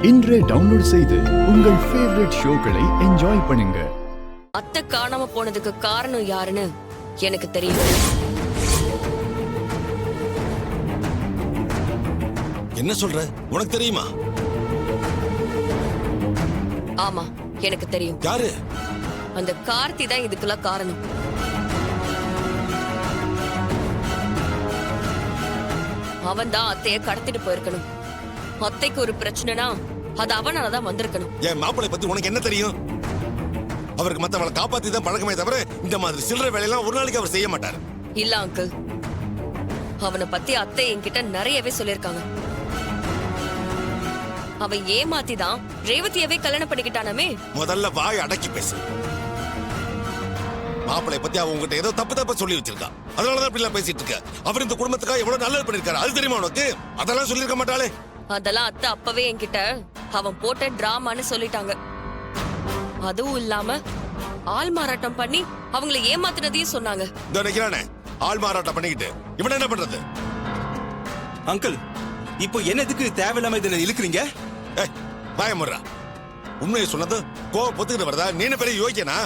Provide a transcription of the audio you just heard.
இன்றே டவுன்லோட் செய்து உங்கள் ஃபேவரட் ஷோக்களை என்ஜாய் பண்ணுங்க. அத்தை காணாம போனதுக்கு காரணம் யாருன்னு எனக்கு தெரியும். என்ன சொல்ற? உனக்கு தெரியுமா? ஆமா, எனக்கு தெரியும். யாரு? அந்த கார்த்தி தான் இதுக்கெல்லாம் காரணம். அவன் தான் அத்தைய கடத்திட்டு போயிருக்கணும். அத்தைக்கு ஒரு பிரச்சனைனா அது அவனாலதான் வந்திருக்கணும். என் மாப்பிளை பத்தி உனக்கு என்ன தெரியும்? அவருக்கு மத்தவளை காப்பாத்தி தான் பழக்கமே தவிர இந்த மாதிரி சில்லறை வேலையெல்லாம் ஒரு நாளைக்கு அவர் செய்ய மாட்டார். இல்ல அங்கிள், அவனை பத்தி அத்தை என்கிட்ட நிறையவே சொல்லிருக்காங்க. அவன் ஏமாத்தி தான் ரேவதியவே கல்யாணம் பண்ணிக்கிட்டானமே. முதல்ல வாய் அடக்கி பேசு. மாப்பிளை பத்தி அவ உங்ககிட்ட ஏதோ தப்பு சொல்லி வச்சிருக்கா. அதனாலதான் இப்படி எல்லாம் பேசிட்டு இருக்க. அவர் இந்த குடும்பத்துக்காக எவ்வளவு நல்லது பண்ணிருக்காரு, அது தெரியுமா உனக்கு? அதெல்லாம் சொல்லிருக்க மாட்டாளே. அதெல்லாம் அத்தை அப்பவே என்கிட்ட அவன் போட்ட டிராமான்னு சொல்லிட்டாங்க. அதுவும் இல்லாம ஆள் மாறாட்டம் பண்ணி அவங்கள ஏமாத்துனதையும் சொன்னாங்க. ஆள் மாறாட்டம் பண்ணிக்கிட்டு இவன் என்ன பண்றது? அங்கிள், இப்போ என்னதுக்கு தேவையில்லாம இதை இழுக்கிறீங்க? பயமுறா. உண்மையை சொன்னது கோவ பொத்துக்கிட்டு வருதா? நீ என்ன பெரிய யோகியனா?